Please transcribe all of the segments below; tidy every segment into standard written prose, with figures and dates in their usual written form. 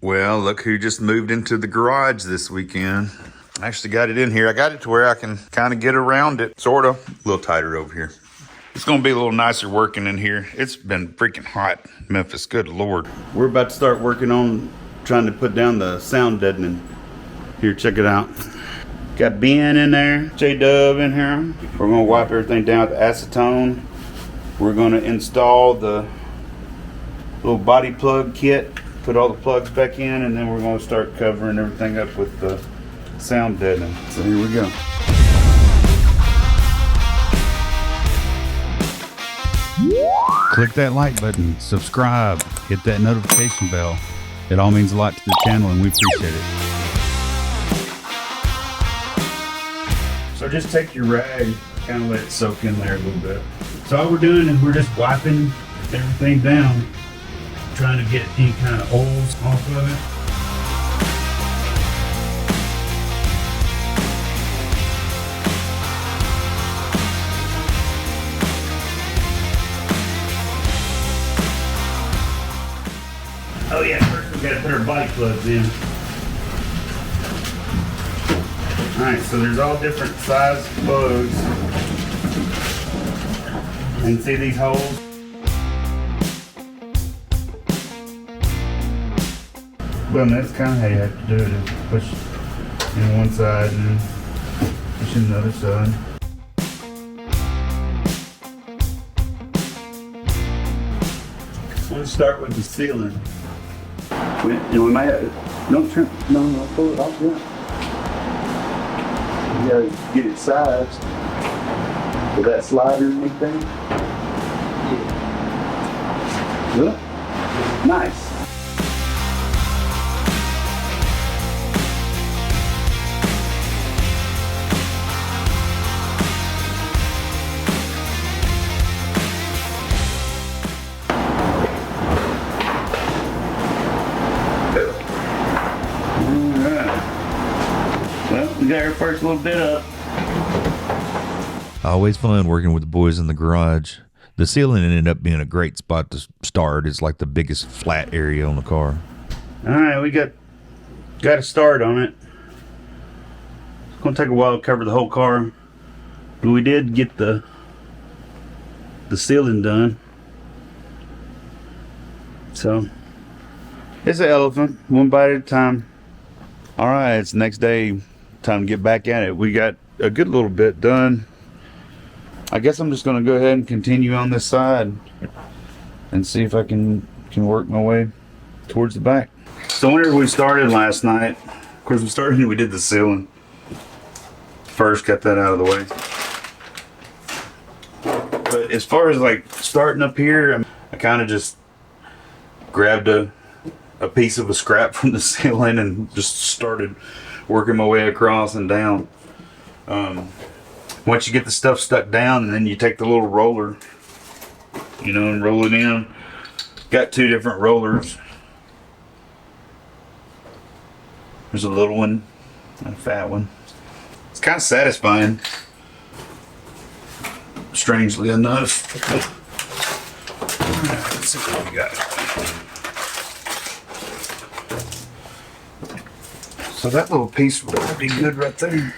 Well, look who just moved into the garage this weekend. I actually got it in here. I got it to where I can kind of get around it, sort of. A little tighter over here. It's going to be a little nicer working in here. It's been freaking hot, Memphis. Good Lord. We're about to start working on trying to put down the sound deadening. Here, check it out. Got Ben in there, J-Dub in here. We're going to wipe everything down with acetone. We're going to install the little body plug kit. Put all the plugs back in, and then we're going to start covering everything up with the sound deadening. So here we go. Click that like button, subscribe, hit that notification bell. It all means a lot to the channel and we appreciate it. So just take your rag, kind of let it soak in there a little bit. So all we're doing is we're just wiping everything down, trying to get any kind of oils off of it. Oh yeah, first we gotta put our body plugs in. Alright, so there's all different size plugs. And see these holes? Well, that's kind of how you have to do it, is push in one side and then push in the other side. Let's start with the ceiling. We might have, don't trim, no, pull it off yet. You gotta get it sized with that slider and everything. Yeah. Look, nice. We got our first little bit up. Always fun working with the boys in the garage. The ceiling ended up being a great spot to start. It's like the biggest flat area on the car. Alright, we got a start on it. It's gonna take a while to cover the whole car. But we did get the ceiling done. So it's an elephant, one bite at a time. Alright, it's the next day. Time to get back at it. We got a good little bit done. I guess I'm just going to go ahead and continue on this side and see if I can work my way towards the back. So whenever we started last night, of course we did the ceiling first, got that out of the way. But as far as like starting up here, I kind of just grabbed a piece of a scrap from the ceiling and just started working my way across and down. Once you get the stuff stuck down, and then you take the little roller, and roll it in. Got two different rollers. There's a little one and a fat one. It's kind of satisfying, strangely enough. Let's see what we got. So that little piece would be good right there.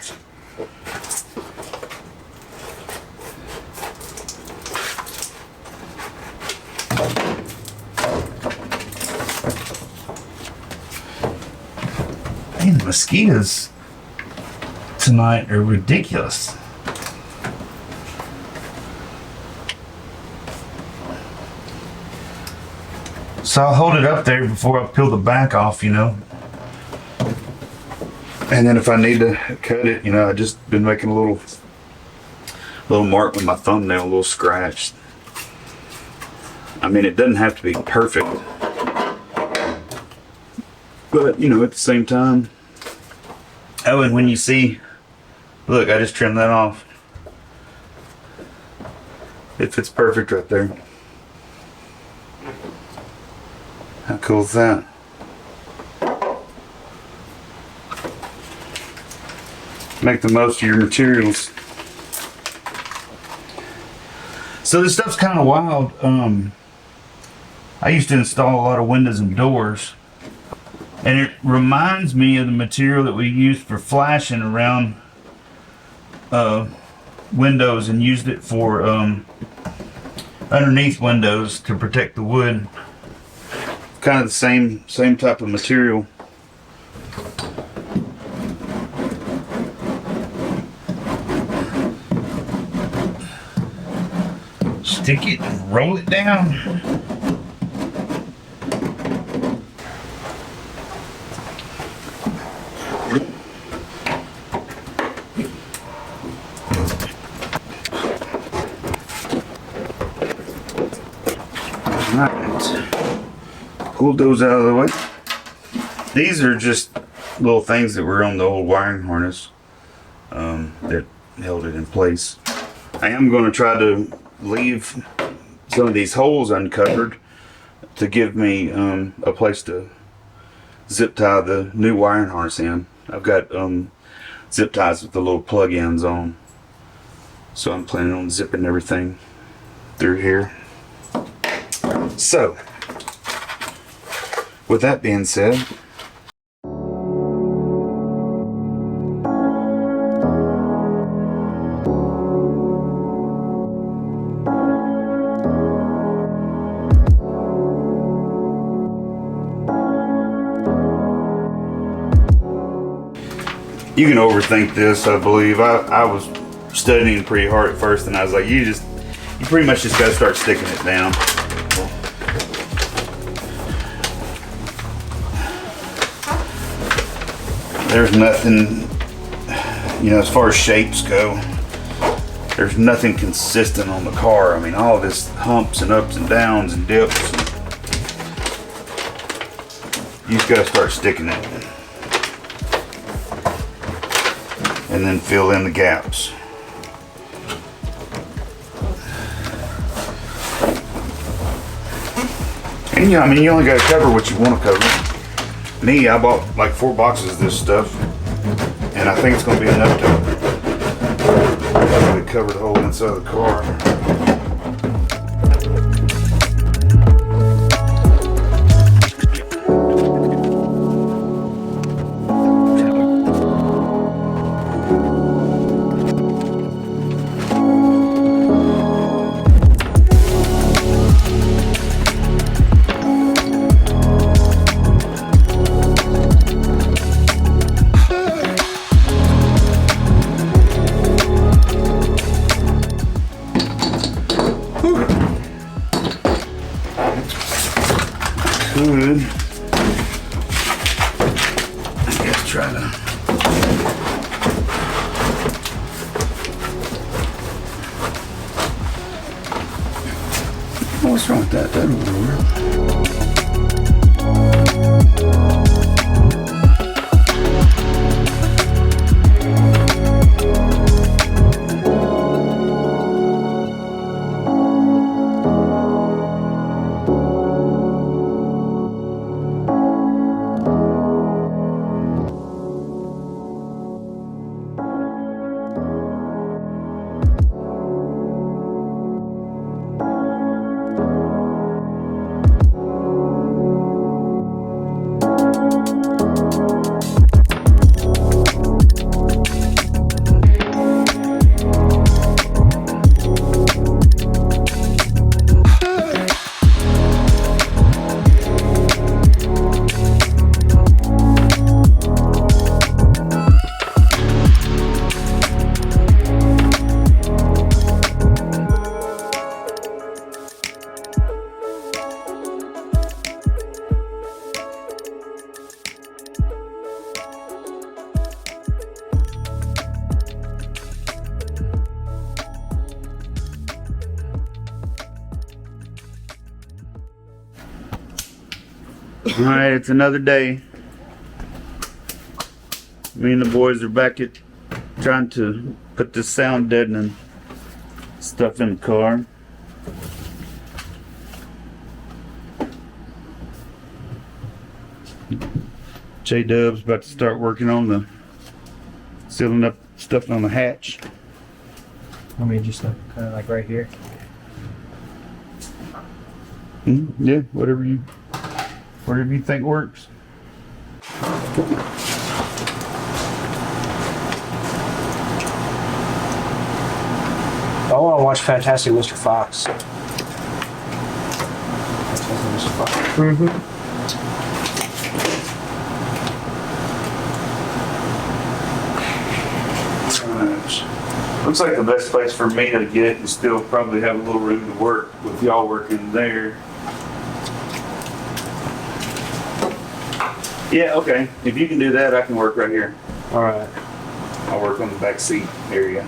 Man, the mosquitoes tonight are ridiculous. So I'll hold it up there before I peel the back off, And then if I need to cut it, I just been making a little mark with my thumbnail, a little scratch. I mean, it doesn't have to be perfect, but at the same time. Oh, and when you see, look, I just trimmed that off. It fits perfect right there. How cool is that? Make the most of your materials. So this stuff's kind of wild. I used to install a lot of windows and doors And it reminds me of the material that we used for flashing around windows, and used it for underneath windows to protect the wood. Kind of the same type of material. Stick it and roll it down. Alright, pulled those out of the way. These are just little things that were on the old wiring harness that held it in place. I am going to try to leave some of these holes uncovered to give me a place to zip tie the new wiring harness in. I've got zip ties with the little plug-ins on, so I'm planning on zipping everything through here. So, with that being said, you can overthink this, I believe. I was studying pretty hard at first, and I was like, you pretty much just gotta start sticking it down. There's nothing, you know, as far as shapes go, there's nothing consistent on the car. I mean, all this humps and ups and downs and dips. You just gotta start sticking it. And then fill in the gaps. And yeah, I mean, you only gotta cover what you want to cover. Me, I bought like 4 boxes of this stuff, and I think it's gonna be enough to cover the whole inside of the car. Could, I guess, try to what's wrong with that? That'll work. Alright, it's another day. Me and the boys are back at trying to put this sound deadening stuff in the car. J-Dub's about to start working on the sealing up stuff on the hatch. I mean, just kind of like right here. Yeah, whatever you think works. I want to watch Fantastic Mr. Fox. Mr. Fox. Mm-hmm. Looks like the best place for me to get is still probably have a little room to work with y'all working there. Yeah, okay. If you can do that, I can work right here. All right. I'll work on the back seat area.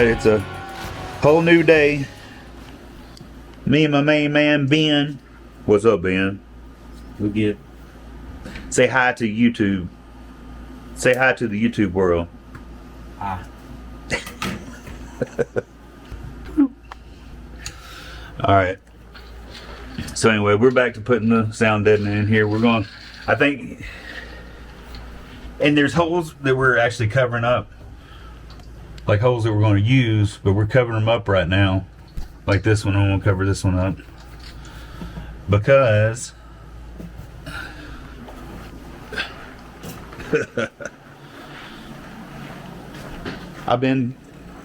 It's a whole new day. Me and my main man Ben. What's up, Ben? We get. Say hi to YouTube. Say hi to the YouTube world. Hi. All right. So anyway, we're back to putting the sound deadening in here. We're going, I think, and there's holes that we're actually covering up. Like holes that we're going to use, but we're covering them up right now. Like this one, I'm going to cover this one up. Because I've been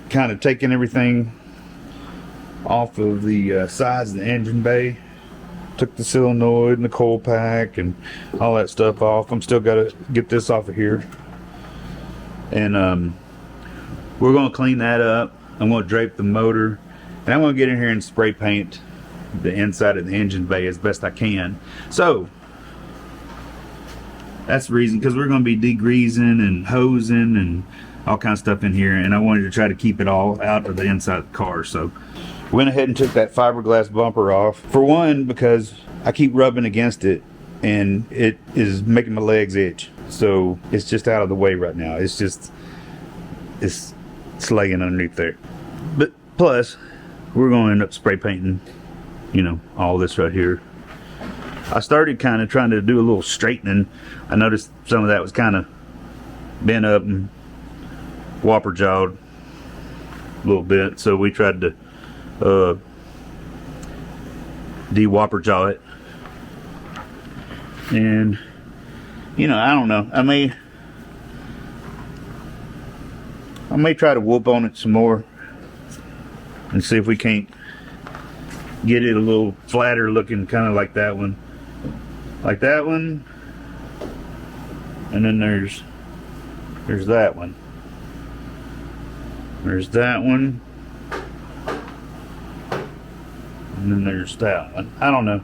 kind of taking everything off of the sides of the engine bay. Took the solenoid and the coil pack and all that stuff off. I'm still got to get this off of here. And we're going to clean that up. I'm going to drape the motor. And I'm going to get in here and spray paint the inside of the engine bay as best I can. So, that's the reason, because we're going to be degreasing and hosing and all kinds of stuff in here. And I wanted to try to keep it all out of the inside of the car. So, went ahead and took that fiberglass bumper off. For one, because I keep rubbing against it and it is making my legs itch. So, it's just out of the way right now. It's laying underneath there. But plus, we're going to end up spray painting, you know, all this right here. I started kind of trying to do a little straightening. I noticed some of that was kind of bent up and whopper jawed a little bit. So we tried to de-whopper jaw it. And, you know, I don't know. I may try to whoop on it some more and see if we can't get it a little flatter looking, kind of like that one. Like that one. And then there's that one. There's that one. And then there's that one. I don't know.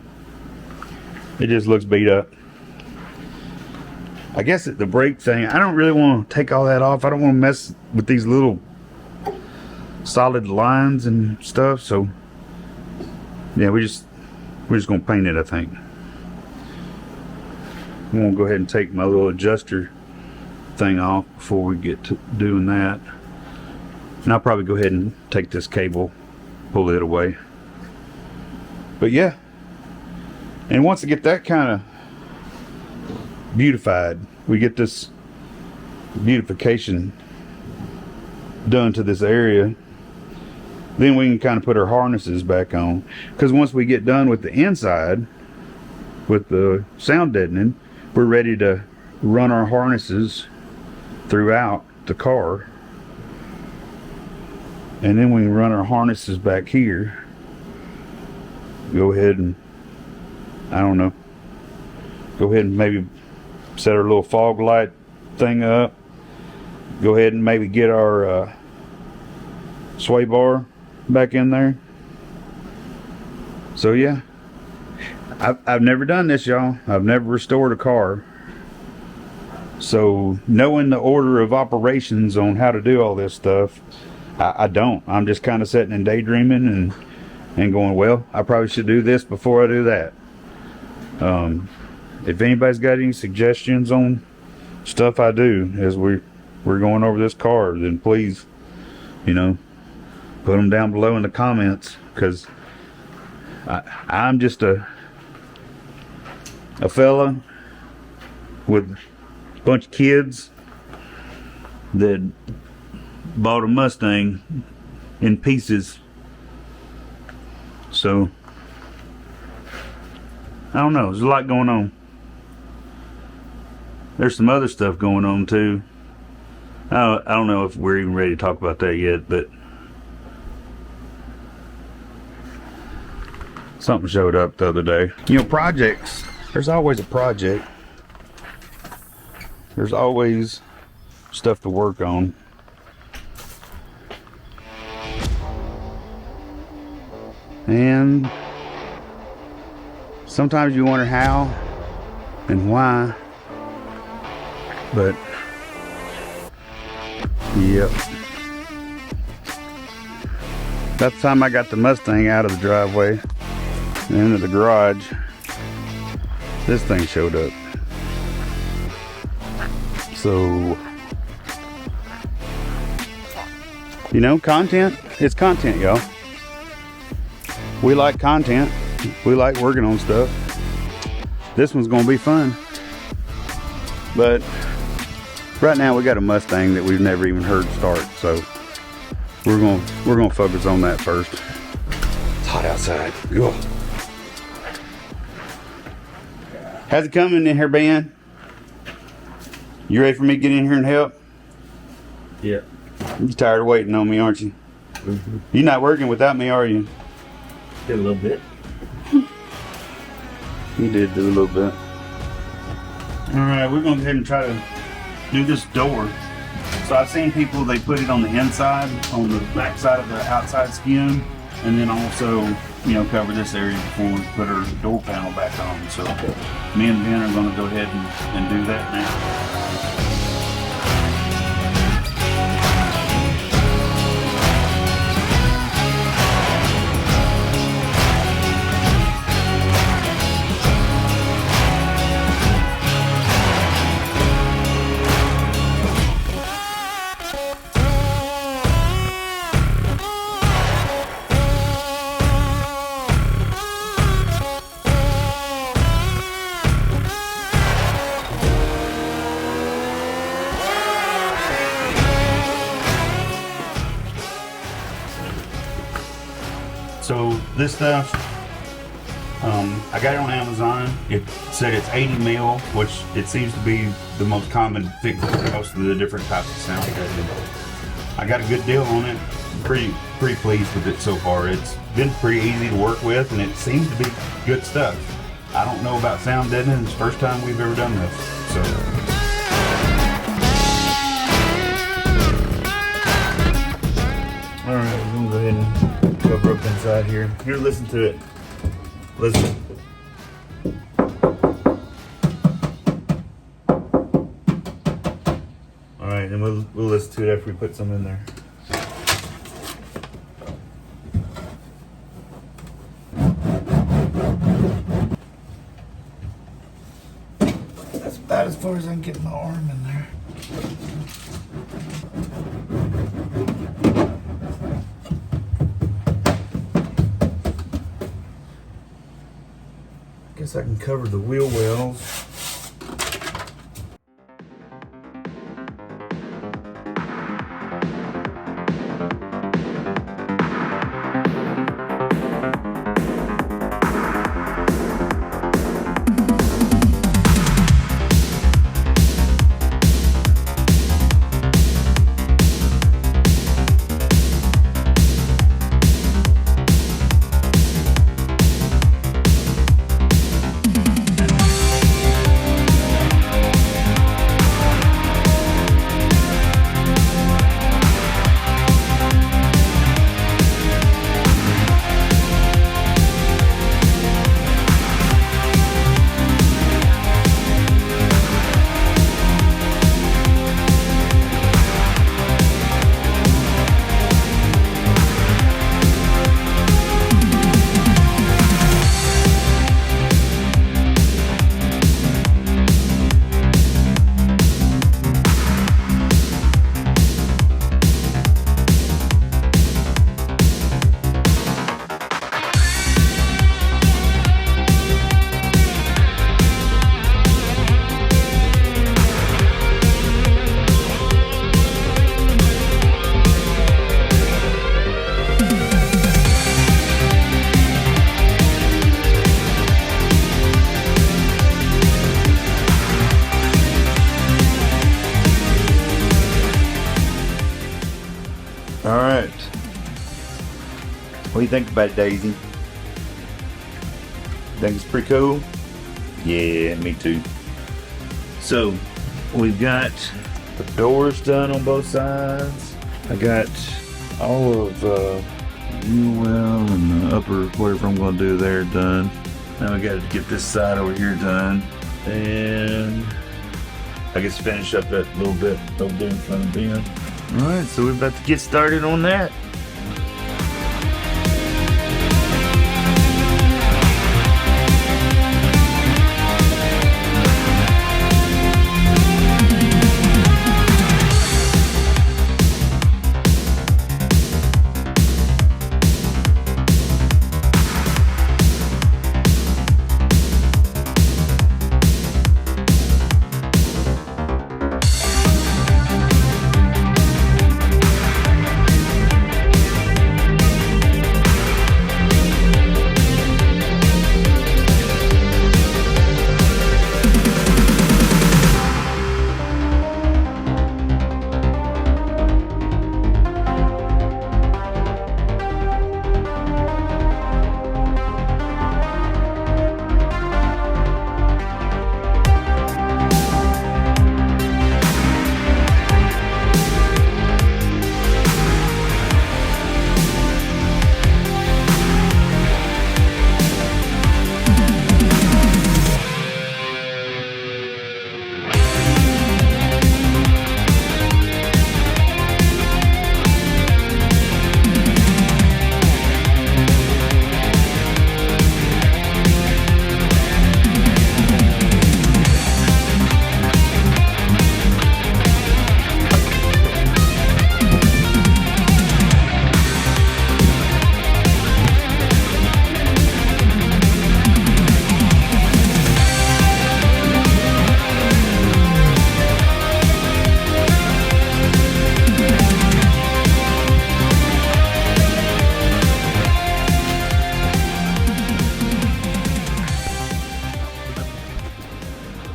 It just looks beat up. I guess the brake thing, I don't really want to take all that off. I don't want to mess with these little solid lines and stuff. So yeah, we're just gonna paint it, I think. I'm gonna go ahead and take my little adjuster thing off before we get to doing that. And I'll probably go ahead and take this cable, pull it away. But yeah, and once I get that kind of beautified, we get this beautification done to this area, then we can kind of put our harnesses back on. Because once we get done with the inside with the sound deadening, we're ready to run our harnesses throughout the car, and then we can run our harnesses back here. Go ahead and, I don't know, go ahead and maybe set our little fog light thing up. Go ahead and maybe get our sway bar back in there. So yeah, I've never done this, y'all. I've never restored a car. So knowing the order of operations on how to do all this stuff, I don't. I'm just kind of sitting and daydreaming and going, well, I probably should do this before I do that. If anybody's got any suggestions on stuff I do as we're going over this car, then please, you know, put them down below in the comments, because I'm just a fella with a bunch of kids that bought a Mustang in pieces. So I don't know, there's a lot going on. There's some other stuff going on too. I don't know if we're even ready to talk about that yet, but something showed up the other day. You know, projects, there's always a project. There's always stuff to work on. And sometimes you wonder how and why, but yep. About the time I got the Mustang out of the driveway and into the garage, this thing showed up. So, you know, content, it's content, y'all. We like content. We like working on stuff. This one's gonna be fun. But right now we got a Mustang that we've never even heard start, so we're gonna focus on that first. It's hot outside. Ugh. How's it coming in here, Ben? You ready for me to get in here and help? Yeah. You're tired of waiting on me, aren't you? Mm-hmm. You're not working without me, are you? Did a little bit. You did do a little bit. Alright, we're going to go ahead and try to do this door. So I've seen people, they put it on the inside, on the back side of the outside skin, and then also, you know, cover this area before we put our door panel back on. So me and Ben are going to go ahead and do that now. So this stuff, I got it on Amazon. It said it's 80 mil, which it seems to be the most common fix for most of the different types of sound deadening. I got a good deal on it. I'm pretty pleased with it so far. It's been pretty easy to work with, and it seems to be good stuff. I don't know about sound deadening. It's the first time we've ever done this. So. All right, we're gonna go ahead and cover up inside here. Here, listen to it. Listen. All right, and we'll listen to it after we put some in there. That's about as far as I can get my arm in there. Guess I can cover the wheel wells. What do you think about it, Daisy? Think it's pretty cool? Yeah, me too. So, we've got the doors done on both sides. I got all of the well and the upper whatever I'm going to do there done. Now I got to get this side over here done, and I guess finish up that little bit over there in front of Ben. All right, so we're about to get started on that.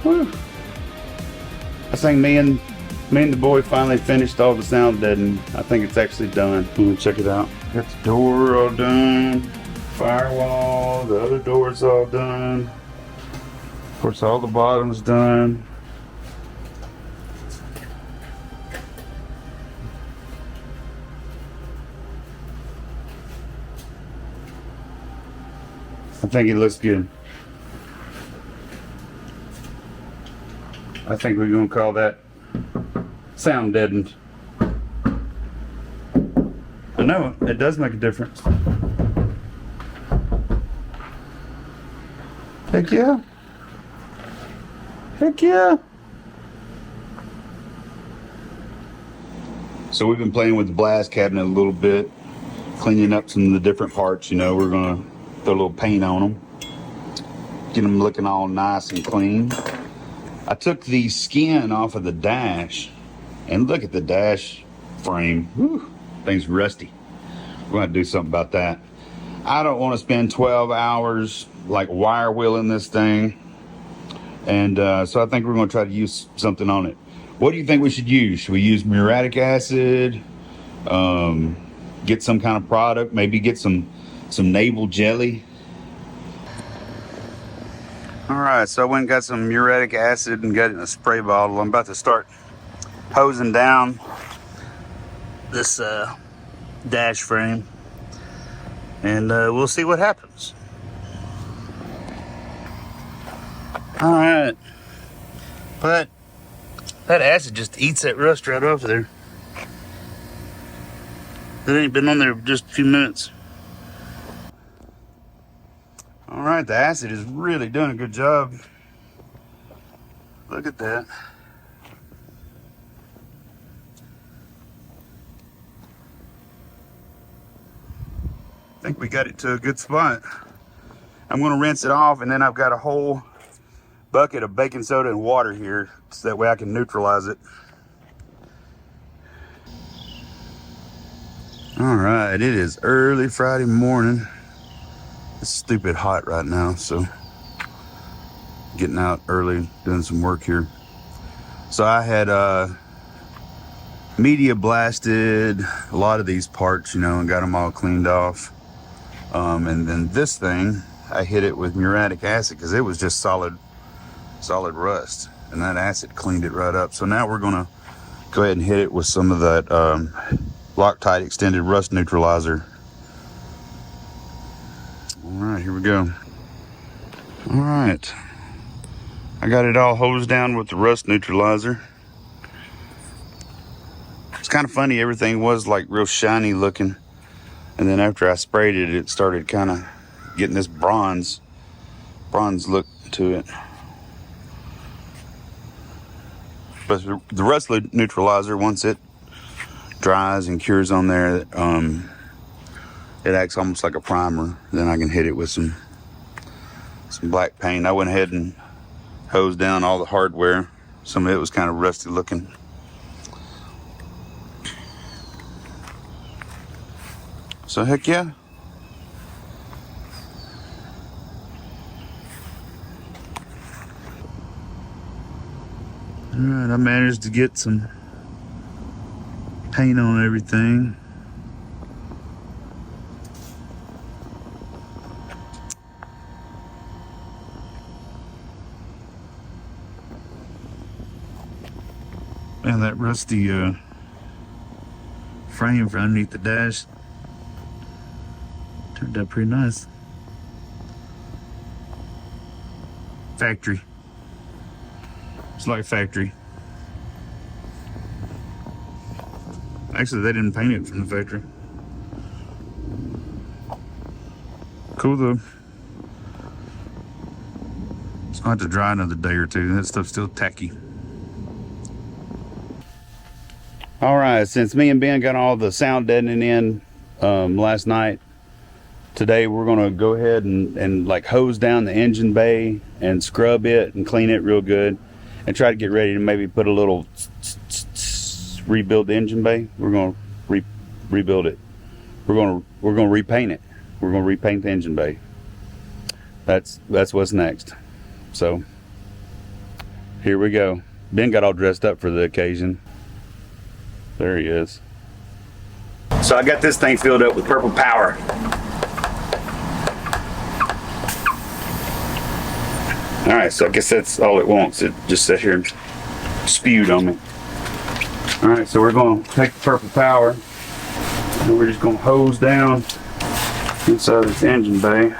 Whew. I think me and the boy finally finished all the sound deadening. I think it's actually done. Let me check it out. Got the door all done, firewall, the other door's all done. Of course, all the bottom's done. I think it looks good. I think we're gonna call that sound deadened. But no, it does make a difference. Heck yeah. Heck yeah. So we've been playing with the blast cabinet a little bit, cleaning up some of the different parts. You know, we're gonna throw a little paint on them, get them looking all nice and clean. I took the skin off of the dash, and look at the dash frame. Whew, thing's rusty. We're gonna have to do something about that. I don't want to spend 12 hours like wire wheeling this thing, and so I think we're gonna try to use something on it. What do you think we should use? Should we use muriatic acid? Get some kind of product? Maybe get some navel jelly? All right, so I went and got some muriatic acid and got it in a spray bottle. I'm about to start hosing down this dash frame, and we'll see what happens. All right, but that acid just eats that rust right off of there. It ain't been on there just a few minutes. All right, the acid is really doing a good job. Look at that. I think we got it to a good spot. I'm gonna rinse it off, and then I've got a whole bucket of baking soda and water here, so that way I can neutralize it. All right, it is early Friday morning. It's stupid hot right now, so getting out early, doing some work here. So I had media blasted a lot of these parts, you know, and got them all cleaned off. And then this thing, I hit it with muriatic acid because it was just solid rust, and that acid cleaned it right up. So now we're gonna go ahead and hit it with some of that Loctite extended rust neutralizer. All right, here we go. All right, I got it all hosed down with the rust neutralizer. It's kind of funny, everything was like real shiny looking, and then after I sprayed it, it started kind of getting this bronze look to it. But the rust neutralizer, once it dries and cures on there, it acts almost like a primer. Then I can hit it with some black paint. I went ahead and hosed down all the hardware. Some of it was kind of rusty looking. So heck yeah. All right, I managed to get some paint on everything. Man, that rusty frame for underneath the dash turned out pretty nice. Factory. It's like factory. Actually, they didn't paint it from the factory. Cool though. It's gonna have to dry another day or two. That stuff's still tacky. All right, since me and Ben got all the sound deadening in last night, today we're gonna go ahead and like hose down the engine bay and scrub it and clean it real good, and try to get ready to maybe put a little rebuild the engine bay. We're gonna rebuild it. We're gonna repaint it. We're gonna repaint the engine bay. That's what's next. So here we go. Ben got all dressed up for the occasion. There he is. So I got this thing filled up with purple power. All right, so I guess that's all it wants. It just sat here and spewed on me. All right, so we're gonna take the purple power and we're just gonna hose down inside this engine bay.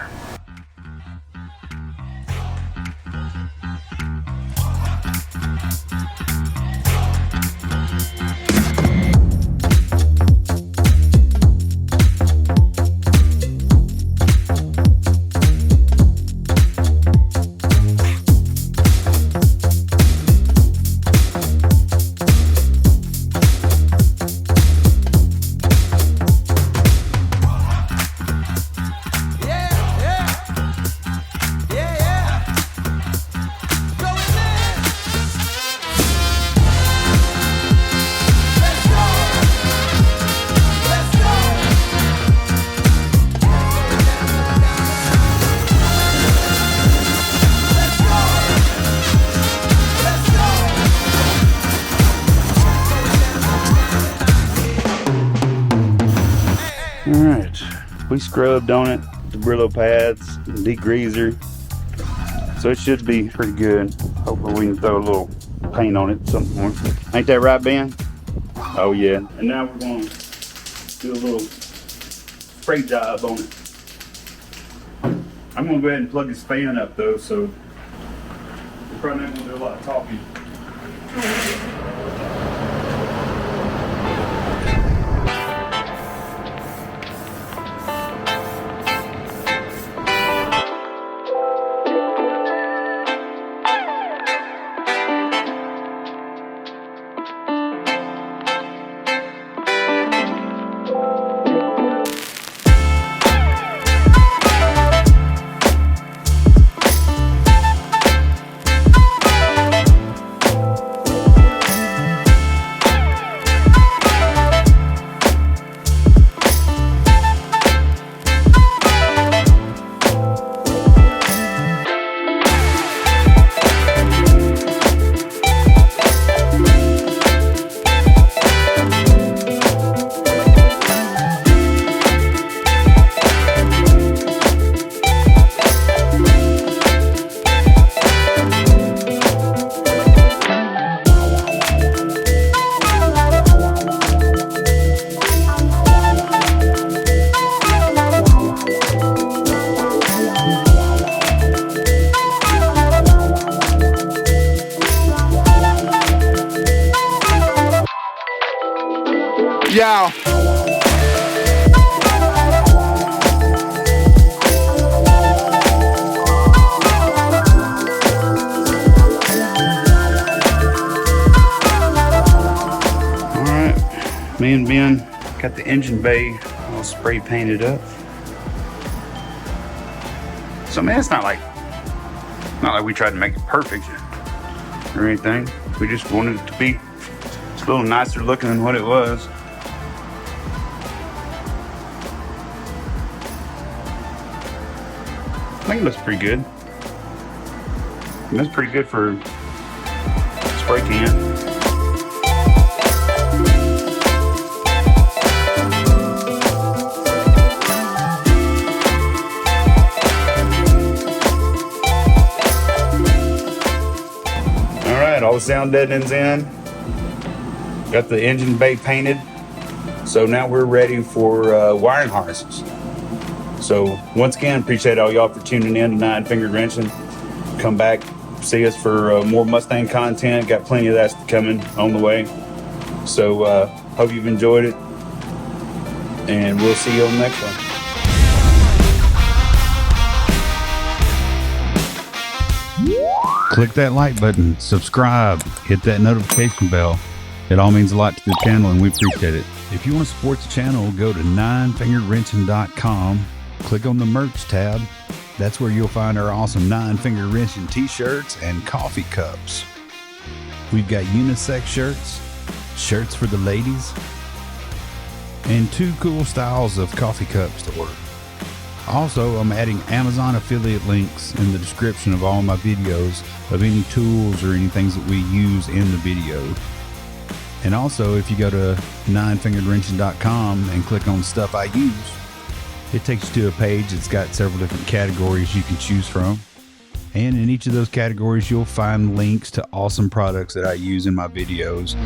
Alright, we scrubbed on it, the Brillo pads, degreaser, so it should be pretty good. Hopefully we can throw a little paint on it at some point. Ain't that right, Ben? Oh yeah. And now we're going to do a little spray job on it. I'm going to go ahead and plug this fan up though, so we're probably not going to do a lot of talking. Ciao. Alright, me and Ben got the engine bay all spray painted up. So man, it's not like we tried to make it perfect or anything. We just wanted it to be a little nicer looking than what it was. I think it looks pretty good. It looks pretty good for a spray can. All the sound deadening's in. Got the engine bay painted. So now we're ready for wiring harnesses. So once again, appreciate all y'all for tuning in to Nine Fingered Wrenching. Come back, see us for more Mustang content. Got plenty of that coming on the way. So hope you've enjoyed it. And we'll see you on the next one. Click that like button, subscribe, hit that notification bell. It all means a lot to the channel and we appreciate it. If you want to support the channel, go to ninefingeredwrenching.com. Click on the merch tab. That's where you'll find our awesome Nine Finger Wrenching t-shirts and coffee cups. We've got unisex shirts, shirts for the ladies, and 2 cool styles of coffee cups to order. Also, I'm adding Amazon affiliate links in the description of all my videos of any tools or anything that we use in the video. And also, if you go to ninefingeredwrenching.com and click on stuff I use, it takes you to a page that's got several different categories you can choose from. And in each of those categories, you'll find links to awesome products that I use in my videos.